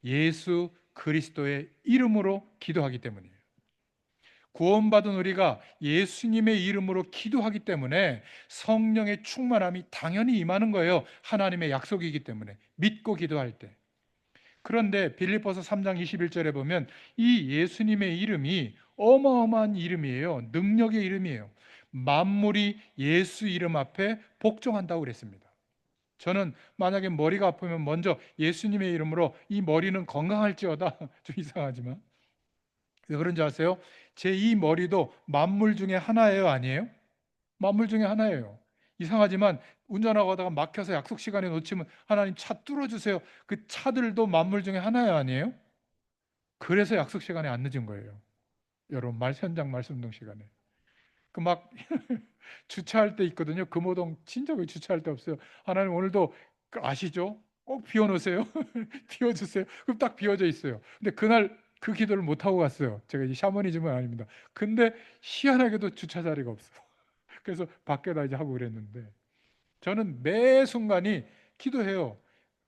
예수 그리스도의 이름으로 기도하기 때문이에요. 구원받은 우리가 예수님의 이름으로 기도하기 때문에 성령의 충만함이 당연히 임하는 거예요. 하나님의 약속이기 때문에 믿고 기도할 때. 그런데 빌립보서 3장 21절에 보면 이 예수님의 이름이 어마어마한 이름이에요. 능력의 이름이에요. 만물이 예수 이름 앞에 복종한다고 그랬습니다. 저는 만약에 머리가 아프면 먼저 예수님의 이름으로 이 머리는 건강할지어다. 좀 이상하지만 왜 그런지 아세요? 제 이 머리도 만물 중에 하나예요, 아니에요? 만물 중에 하나예요. 이상하지만 운전하고 가다가 막혀서 약속 시간에 놓치면 하나님 차 뚫어주세요. 그 차들도 만물 중에 하나예요, 아니에요? 그래서 약속 시간에 안 늦은 거예요. 여러분 현장 말씀 운동 시간에 그 막 주차할 때 있거든요. 금호동 진짜 왜 주차할 데 없어요. 하나님 오늘도 아시죠? 꼭 비워놓으세요. 비워주세요. 그럼 딱 비워져 있어요. 근데 그날 그 기도를 못 하고 갔어요. 제가 이제 샤머니즘은 아닙니다. 근데 희한하게도 주차 자리가 없어. 그래서 밖에다 이제 하고 그랬는데 저는 매 순간이 기도해요.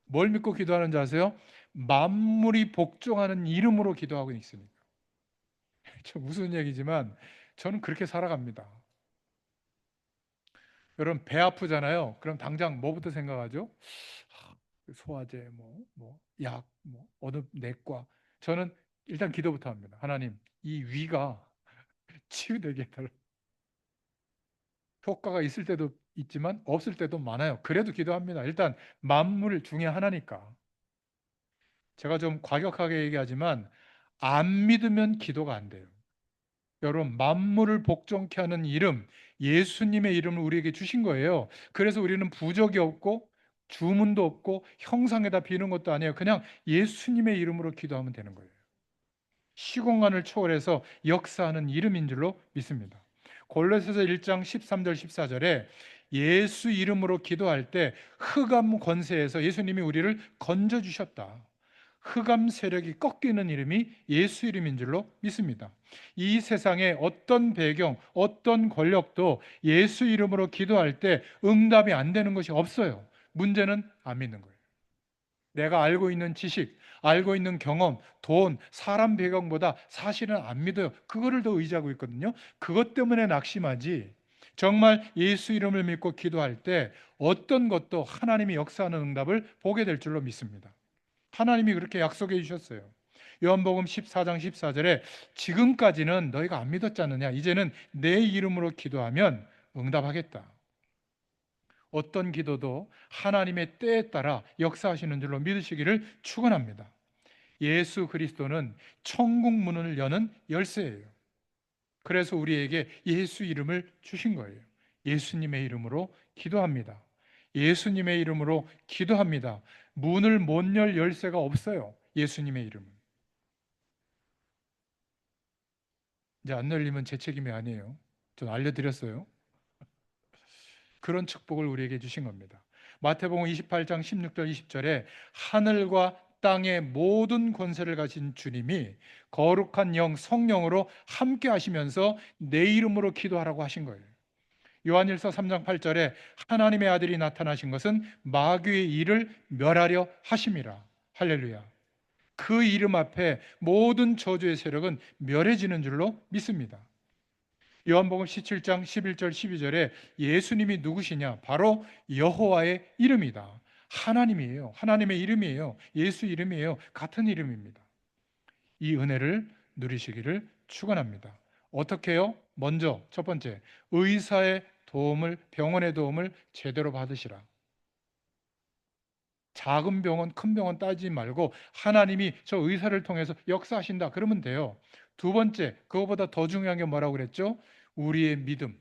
뭘 믿고 기도하는지 아세요? 만물이 복종하는 이름으로 기도하고 있으니까. 저 무슨 얘기지만 저는 그렇게 살아갑니다. 여러분 배 아프잖아요. 그럼 당장 뭐부터 생각하죠? 소화제, 약, 어느 내과. 저는 일단 기도부터 합니다. 하나님, 이 위가 치유되게 해달라. 효과가 있을 때도 있지만 없을 때도 많아요. 그래도 기도합니다. 일단 만물 중에 하나니까. 제가 좀 과격하게 얘기하지만 안 믿으면 기도가 안 돼요. 여러분 만물을 복종케 하는 이름 예수님의 이름을 우리에게 주신 거예요. 그래서 우리는 부적이 없고 주문도 없고 형상에다 비는 것도 아니에요. 그냥 예수님의 이름으로 기도하면 되는 거예요. 시공간을 초월해서 역사하는 이름인 줄로 믿습니다. 골로새서 1장 13절 14절에 예수 이름으로 기도할 때 흑암 권세에서 예수님이 우리를 건져 주셨다. 흑암 세력이 꺾이는 이름이 예수 이름인 줄로 믿습니다. 이 세상에 어떤 배경, 어떤 권력도 예수 이름으로 기도할 때 응답이 안 되는 것이 없어요. 문제는 안 믿는 거예요. 내가 알고 있는 지식, 알고 있는 경험, 돈, 사람 배경보다 사실은 안 믿어요. 그거를 더 의지하고 있거든요. 그것 때문에 낙심하지. 정말 예수 이름을 믿고 기도할 때 어떤 것도 하나님이 역사하는 응답을 보게 될 줄로 믿습니다. 하나님이 그렇게 약속해 주셨어요. 요한복음 14장 14절에 지금까지는 너희가 안 믿었지 않느냐? 이제는 내 이름으로 기도하면 응답하겠다. 어떤 기도도 하나님의 때에 따라 역사하시는 줄로 믿으시기를 축원합니다. 예수 그리스도는 천국 문을 여는 열쇠예요. 그래서 우리에게 예수 이름을 주신 거예요. 예수님의 이름으로 기도합니다. 예수님의 이름으로 기도합니다. 문을 못 열 열쇠가 없어요. 예수님의 이름은. 이제 안 열리면 제 책임이 아니에요. 전 알려드렸어요. 그런 축복을 우리에게 주신 겁니다. 마태복음 28장 16절 20절에 하늘과 땅의 모든 권세를 가진 주님이 거룩한 영 성령으로 함께 하시면서 내 이름으로 기도하라고 하신 거예요. 요한일서 3장 8절에 하나님의 아들이 나타나신 것은 마귀의 일을 멸하려 하심이라. 할렐루야. 그 이름 앞에 모든 저주의 세력은 멸해지는 줄로 믿습니다. 요한복음 17장 11절 12절에 예수님이 누구시냐? 바로 여호와의 이름이다. 하나님이에요. 하나님의 이름이에요. 예수 이름이에요. 같은 이름입니다. 이 은혜를 누리시기를 축원합니다. 어떻게 해요? 먼저 첫 번째, 의사의 도움을, 병원의 도움을 제대로 받으시라. 작은 병원, 큰 병원 따지지 말고 하나님이 저 의사를 통해서 역사하신다 그러면 돼요. 두 번째, 그거보다 더 중요한 게 뭐라고 그랬죠? 우리의 믿음.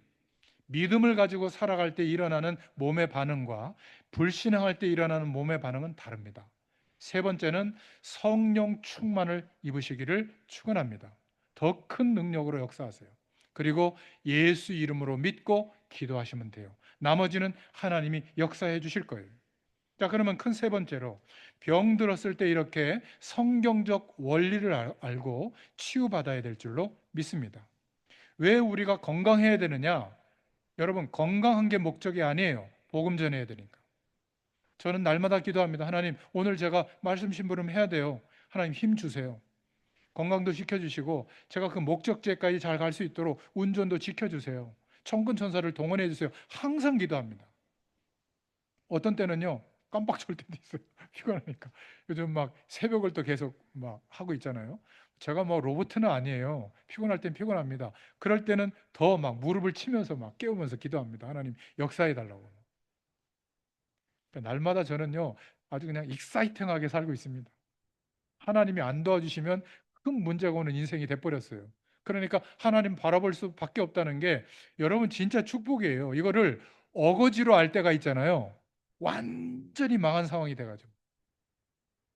믿음을 가지고 살아갈 때 일어나는 몸의 반응과 불신앙할 때 일어나는 몸의 반응은 다릅니다. 세 번째는 성령 충만을 입으시기를 축원합니다. 더 큰 능력으로 역사하세요. 그리고 예수 이름으로 믿고 기도하시면 돼요. 나머지는 하나님이 역사해 주실 거예요. 자, 그러면 큰 세 번째로 병 들었을 때 이렇게 성경적 원리를 알고 치유받아야 될 줄로 믿습니다. 왜 우리가 건강해야 되느냐? 여러분, 건강한 게 목적이 아니에요. 복음 전해야 되니까. 저는 날마다 기도합니다. 하나님, 오늘 제가 말씀 심부름 해야 돼요. 하나님 힘 주세요. 건강도 지켜주시고 제가 그 목적지까지 잘 갈 수 있도록 운전도 지켜주세요. 천군 천사를 동원해 주세요. 항상 기도합니다. 어떤 때는요, 깜빡 졸 때도 있어요. 피곤하니까. 요즘 막 새벽을 또 계속 막 하고 있잖아요. 제가 뭐 로봇은 아니에요. 피곤할 땐 피곤합니다. 그럴 때는 더 막 무릎을 치면서 막 깨우면서 기도합니다. 하나님 역사해 달라고. 그러니까 날마다 저는요, 아주 그냥 익사이팅하게 살고 있습니다. 하나님이 안 도와주시면 큰 문제가 오는 인생이 돼버렸어요. 그러니까 하나님 바라볼 수밖에 없다는 게 여러분 진짜 축복이에요. 이거를 어거지로 알 때가 있잖아요. 완전히 망한 상황이 돼가지고.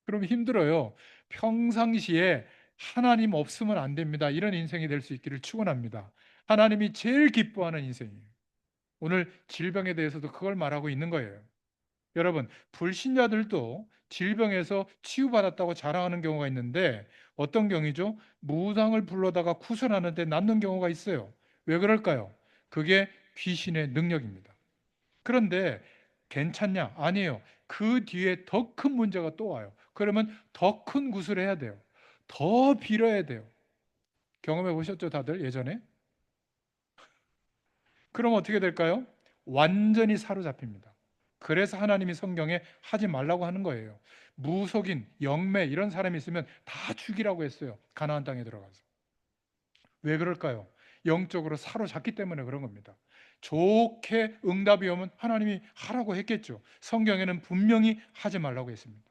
그러면 힘들어요. 평상시에 하나님 없으면 안 됩니다. 이런 인생이 될 수 있기를 축원합니다. 하나님이 제일 기뻐하는 인생이에요. 오늘 질병에 대해서도 그걸 말하고 있는 거예요. 여러분, 불신자들도 질병에서 치유받았다고 자랑하는 경우가 있는데 어떤 경우죠? 무당을 불러다가 구설하는데 낫는 경우가 있어요. 왜 그럴까요? 그게 귀신의 능력입니다. 그런데 괜찮냐? 아니에요. 그 뒤에 더 큰 문제가 또 와요. 그러면 더 큰 구슬을 해야 돼요. 더 빌어야 돼요. 경험해 보셨죠, 다들 예전에? 그럼 어떻게 될까요? 완전히 사로잡힙니다. 그래서 하나님이 성경에 하지 말라고 하는 거예요. 무속인, 영매 이런 사람이 있으면 다 죽이라고 했어요. 가나안 땅에 들어가서. 왜 그럴까요? 영적으로 사로잡기 때문에 그런 겁니다. 좋게 응답이 오면 하나님이 하라고 했겠죠. 성경에는 분명히 하지 말라고 했습니다.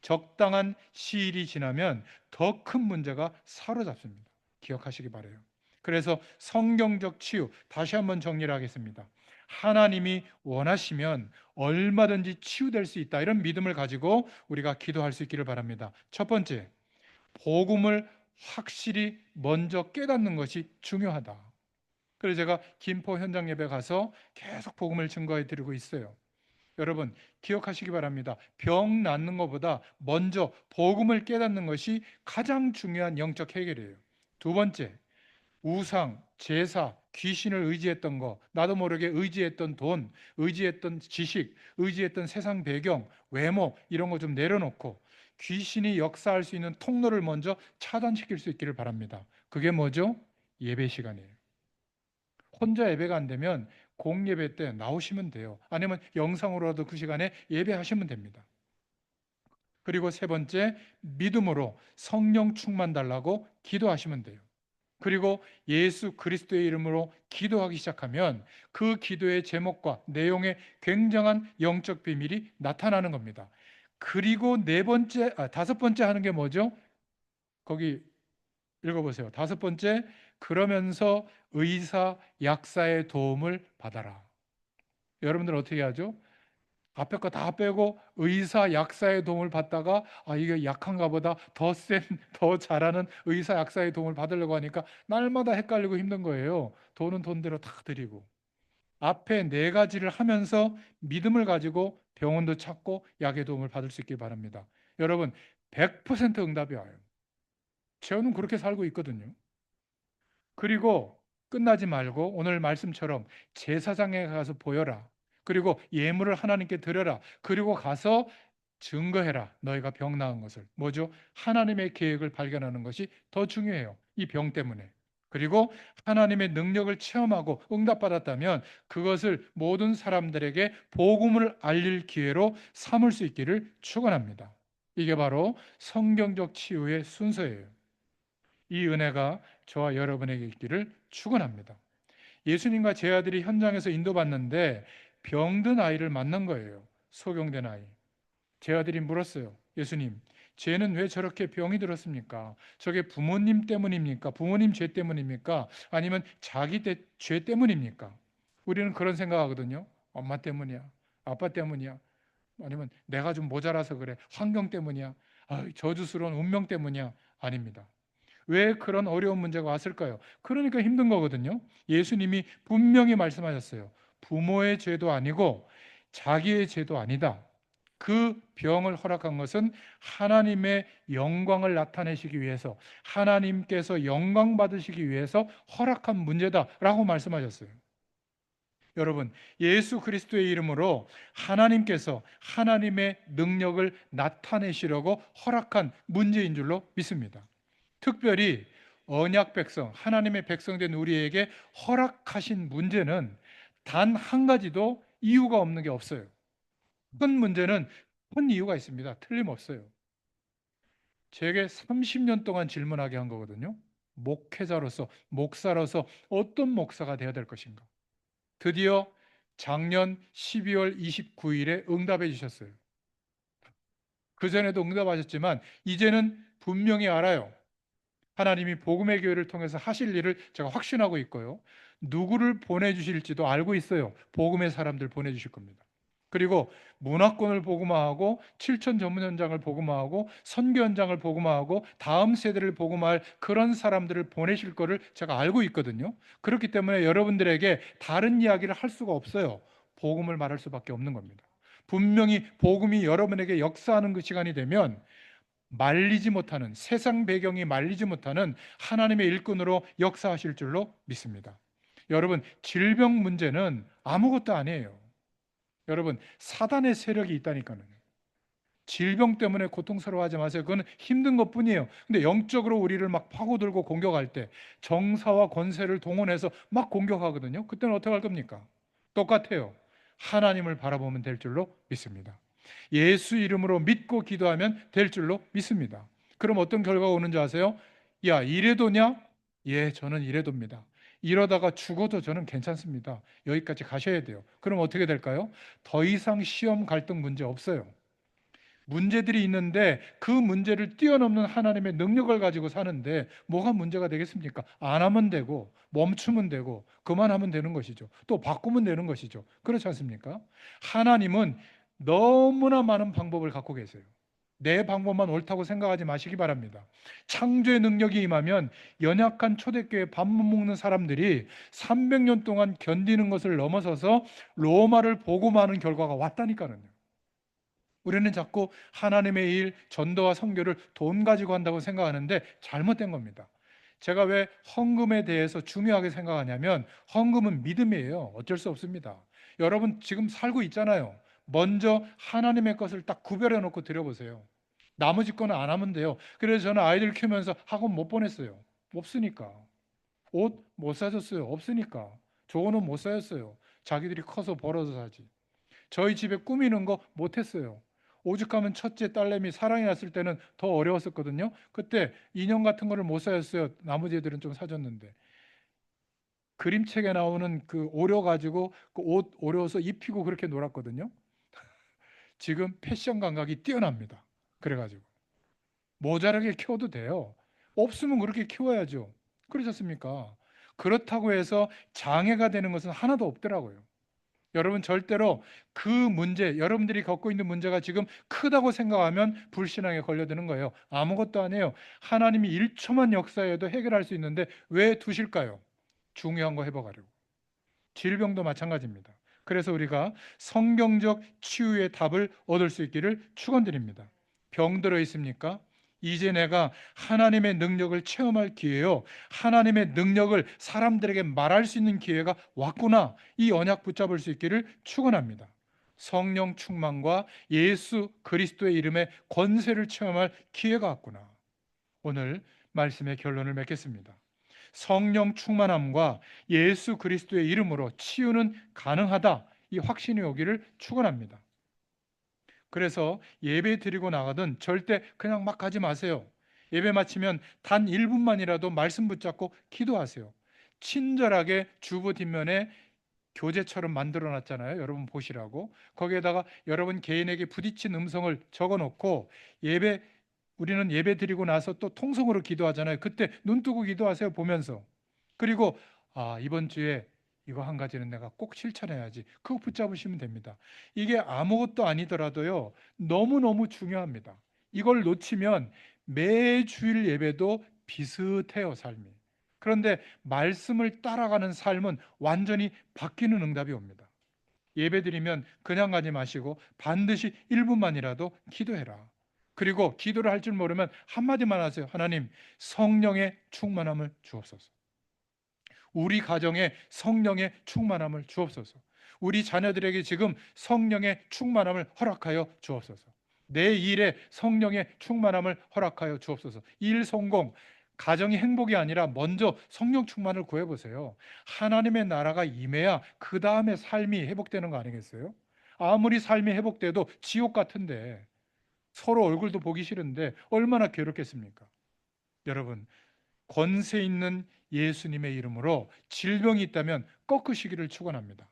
적당한 시일이 지나면 더 큰 문제가 사로잡습니다. 기억하시기 바라요. 그래서 성경적 치유, 다시 한번 정리를 하겠습니다. 하나님이 원하시면 얼마든지 치유될 수 있다. 이런 믿음을 가지고 우리가 기도할 수 있기를 바랍니다. 첫 번째, 복음을 확실히 먼저 깨닫는 것이 중요하다. 그래서 제가 김포 현장 예배 가서 계속 복음을 증거해 드리고 있어요. 여러분 기억하시기 바랍니다. 병 낫는 것보다 먼저 복음을 깨닫는 것이 가장 중요한 영적 해결이에요. 두 번째, 우상, 제사, 귀신을 의지했던 거, 나도 모르게 의지했던 돈, 의지했던 지식, 의지했던 세상 배경, 외모 이런 거 좀 내려놓고 귀신이 역사할 수 있는 통로를 먼저 차단시킬 수 있기를 바랍니다. 그게 뭐죠? 예배 시간이에요. 혼자 예배가 안 되면 공예배 때 나오시면 돼요. 아니면 영상으로라도 그 시간에 예배하시면 됩니다. 그리고 세 번째, 믿음으로 성령 충만 달라고 기도하시면 돼요. 그리고 예수 그리스도의 이름으로 기도하기 시작하면 그 기도의 제목과 내용에 굉장한 영적 비밀이 나타나는 겁니다. 그리고 다섯 번째 하는 게 뭐죠? 거기 읽어보세요. 다섯 번째, 그러면서 의사, 약사의 도움을 받아라. 여러분들 어떻게 하죠? 앞에 거 다 빼고 의사, 약사의 도움을 받다가 이게 약한가 보다, 더 센, 더 잘하는 의사, 약사의 도움을 받으려고 하니까 날마다 헷갈리고 힘든 거예요. 돈은 돈대로 다 드리고. 앞에 네 가지를 하면서 믿음을 가지고 병원도 찾고 약의 도움을 받을 수 있길 바랍니다. 여러분, 100% 응답이 와요. 저는 그렇게 살고 있거든요. 그리고 끝나지 말고 오늘 말씀처럼 제사장에 가서 보여라. 그리고 예물을 하나님께 드려라. 그리고 가서 증거해라. 너희가 병 나은 것을. 뭐죠? 하나님의 계획을 발견하는 것이 더 중요해요. 이 병 때문에. 그리고 하나님의 능력을 체험하고 응답받았다면 그것을 모든 사람들에게 복음을 알릴 기회로 삼을 수 있기를 축원합니다. 이게 바로 성경적 치유의 순서예요. 이 은혜가 저와 여러분에게 있기를 축원합니다. 예수님과 제 아들이 현장에서 인도받는데 병든 아이를 만난 거예요. 소경된 아이. 제 아들이 물었어요. 예수님, 쟤는 왜 저렇게 병이 들었습니까? 저게 부모님 때문입니까? 부모님 죄 때문입니까? 아니면 자기 죄 때문입니까? 우리는 그런 생각하거든요. 엄마 때문이야. 아빠 때문이야. 아니면 내가 좀 모자라서 그래. 환경 때문이야. 저주스러운 운명 때문이야. 아닙니다. 왜 그런 어려운 문제가 왔을까요? 그러니까 힘든 거거든요. 예수님이 분명히 말씀하셨어요. 부모의 죄도 아니고 자기의 죄도 아니다. 그 병을 허락한 것은 하나님의 영광을 나타내시기 위해서, 하나님께서 영광 받으시기 위해서 허락한 문제다라고 말씀하셨어요. 여러분, 예수 그리스도의 이름으로 하나님께서 하나님의 능력을 나타내시려고 허락한 문제인 줄로 믿습니다. 특별히 언약 백성, 하나님의 백성된 우리에게 허락하신 문제는 단 한 가지도 이유가 없는 게 없어요. 큰 문제는 큰 이유가 있습니다. 틀림없어요. 제게 30년 동안 질문하게 한 거거든요. 목회자로서, 목사로서 어떤 목사가 되어야 될 것인가? 드디어 작년 12월 29일에 응답해 주셨어요. 그전에도 응답하셨지만 이제는 분명히 알아요. 하나님이 복음의 교회를 통해서 하실 일을 제가 확신하고 있고요. 누구를 보내주실지도 알고 있어요. 복음의 사람들 보내주실 겁니다. 그리고 문화권을 복음화하고 7천 전문 현장을 복음화하고 선교 현장을 복음화하고 다음 세대를 복음화할 그런 사람들을 보내실 거를 제가 알고 있거든요. 그렇기 때문에 여러분들에게 다른 이야기를 할 수가 없어요. 복음을 말할 수밖에 없는 겁니다. 분명히 복음이 여러분에게 역사하는 그 시간이 되면 말리지 못하는, 세상 배경이 말리지 못하는 하나님의 일꾼으로 역사하실 줄로 믿습니다. 여러분, 질병 문제는 아무것도 아니에요. 여러분, 사단의 세력이 있다니까요. 질병 때문에 고통스러워하지 마세요. 그건 힘든 것뿐이에요. 근데 영적으로 우리를 막 파고들고 공격할 때 정사와 권세를 동원해서 막 공격하거든요. 그때는 어떻게 할 겁니까? 똑같아요. 하나님을 바라보면 될 줄로 믿습니다. 예수 이름으로 믿고 기도하면 될 줄로 믿습니다. 그럼 어떤 결과가 오는지 아세요? 야, 이래도냐? 예, 저는 이래도입니다. 이러다가 죽어도 저는 괜찮습니다. 여기까지 가셔야 돼요. 그럼 어떻게 될까요? 더 이상 시험 갈등 문제 없어요. 문제들이 있는데 그 문제를 뛰어넘는 하나님의 능력을 가지고 사는데 뭐가 문제가 되겠습니까? 안 하면 되고 멈추면 되고 그만하면 되는 것이죠. 또 바꾸면 되는 것이죠. 그렇지 않습니까? 하나님은 너무나 많은 방법을 갖고 계세요. 내 방법만 옳다고 생각하지 마시기 바랍니다. 창조의 능력이 임하면 연약한 초대교회 밥 못 먹는 사람들이 300년 동안 견디는 것을 넘어서서 로마를 복음하는 결과가 왔다니까요. 우리는 자꾸 하나님의 일, 전도와 선교를 돈 가지고 한다고 생각하는데 잘못된 겁니다. 제가 왜 헌금에 대해서 중요하게 생각하냐면 헌금은 믿음이에요. 어쩔 수 없습니다. 여러분 지금 살고 있잖아요. 먼저 하나님의 것을 딱 구별해 놓고 드려보세요. 나머지 거는 안 하면 돼요. 그래서 저는 아이들 키우면서 학원 못 보냈어요. 없으니까. 옷 못 사줬어요. 없으니까. 좋은 옷 못 사줬어요. 자기들이 커서 벌어서 사지. 저희 집에 꾸미는 거 못했어요. 오죽하면 첫째 딸내미 사랑이 났을 때는 더 어려웠었거든요. 그때 인형 같은 거를 못 사줬어요. 나머지 애들은 좀 사줬는데. 그림책에 나오는 그 오려 가지고 그 옷 오려서 입히고 그렇게 놀았거든요. 지금 패션 감각이 뛰어납니다. 그래가지고 모자라게 키워도 돼요. 없으면 그렇게 키워야죠. 그러셨습니까? 그렇다고 해서 장애가 되는 것은 하나도 없더라고요. 여러분 절대로 그 문제, 여러분들이 겪고 있는 문제가 지금 크다고 생각하면 불신앙에 걸려드는 거예요. 아무것도 아니에요. 하나님이 1초만 역사해도 해결할 수 있는데 왜 두실까요? 중요한 거 회복하려고. 질병도 마찬가지입니다. 그래서 우리가 성경적 치유의 답을 얻을 수 있기를 축원드립니다. 병들어 있습니까? 이제 내가 하나님의 능력을 체험할 기회요. 하나님의 능력을 사람들에게 말할 수 있는 기회가 왔구나. 이 언약 붙잡을 수 있기를 축원합니다. 성령 충만과 예수 그리스도의 이름의 권세를 체험할 기회가 왔구나. 오늘 말씀의 결론을 맺겠습니다. 성령 충만함과 예수 그리스도의 이름으로 치유는 가능하다. 이 확신이 오기를 축원합니다. 그래서 예배 드리고 나가든 절대 그냥 막 가지 마세요. 예배 마치면 단 1분만이라도 말씀 붙잡고 기도하세요. 친절하게 주보 뒷면에 교재처럼 만들어 놨잖아요. 여러분 보시라고. 거기에다가 여러분 개인에게 부딪힌 음성을 적어 놓고 우리는 예배 드리고 나서 또 통성으로 기도하잖아요. 그때 눈 뜨고 기도하세요. 보면서. 그리고 이번 주에 이거 한 가지는 내가 꼭 실천해야지. 그거 붙잡으시면 됩니다. 이게 아무것도 아니더라도요. 너무너무 중요합니다. 이걸 놓치면 매주일 예배도 비슷해요, 삶이. 그런데 말씀을 따라가는 삶은 완전히 바뀌는 응답이 옵니다. 예배드리면 그냥 가지 마시고 반드시 1분만이라도 기도해라. 그리고 기도를 할 줄 모르면 한마디만 하세요. 하나님, 성령의 충만함을 주옵소서. 우리 가정에 성령의 충만함을 주옵소서. 우리 자녀들에게 지금 성령의 충만함을 허락하여 주옵소서. 내 일에 성령의 충만함을 허락하여 주옵소서. 일 성공, 가정이 행복이 아니라 먼저 성령 충만을 구해보세요. 하나님의 나라가 임해야 그 다음에 삶이 회복되는 거 아니겠어요? 아무리 삶이 회복돼도 지옥 같은데 서로 얼굴도 보기 싫은데 얼마나 괴롭겠습니까? 여러분, 권세 있는 예수님의 이름으로 질병이 있다면 꺾으시기를 축원합니다.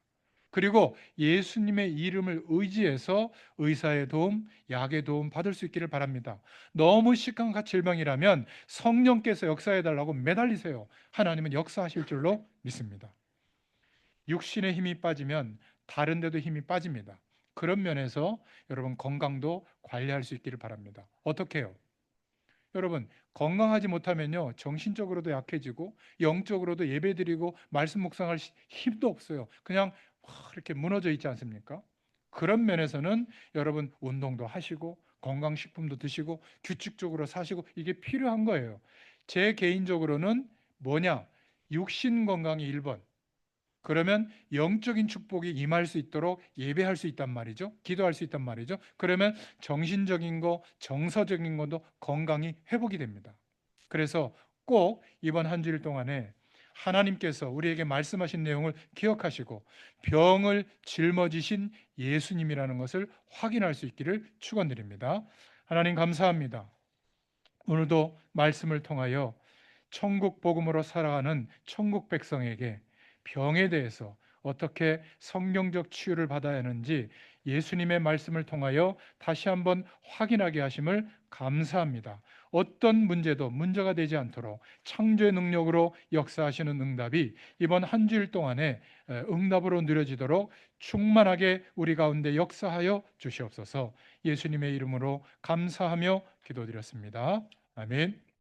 그리고 예수님의 이름을 의지해서 의사의 도움, 약의 도움 받을 수 있기를 바랍니다. 너무 심각한 질병이라면 성령께서 역사해 달라고 매달리세요. 하나님은 역사하실 줄로 믿습니다. 육신의 힘이 빠지면 다른 데도 힘이 빠집니다. 그런 면에서 여러분 건강도 관리할 수 있기를 바랍니다. 어떻게 해요? 여러분 건강하지 못하면요 정신적으로도 약해지고 영적으로도 예배드리고 말씀 묵상할 힘도 없어요. 그냥 이렇게 무너져 있지 않습니까? 그런 면에서는 여러분 운동도 하시고 건강식품도 드시고 규칙적으로 사시고 이게 필요한 거예요. 제 개인적으로는 뭐냐? 육신 건강이 1번, 그러면 영적인 축복이 임할 수 있도록 예배할 수 있단 말이죠. 기도할 수 있단 말이죠. 그러면 정신적인 거, 정서적인 것도 건강이 회복이 됩니다. 그래서 꼭 이번 한 주일 동안에 하나님께서 우리에게 말씀하신 내용을 기억하시고 병을 짊어지신 예수님이라는 것을 확인할 수 있기를 축원드립니다. 하나님 감사합니다. 오늘도 말씀을 통하여 천국 복음으로 살아가는 천국 백성에게 병에 대해서 어떻게 성경적 치유를 받아야 하는지 예수님의 말씀을 통하여 다시 한번 확인하게 하심을 감사합니다. 어떤 문제도 문제가 되지 않도록 창조의 능력으로 역사하시는 응답이 이번 한 주일 동안에 응답으로 누려지도록 충만하게 우리 가운데 역사하여 주시옵소서. 예수님의 이름으로 감사하며 기도드렸습니다. 아멘.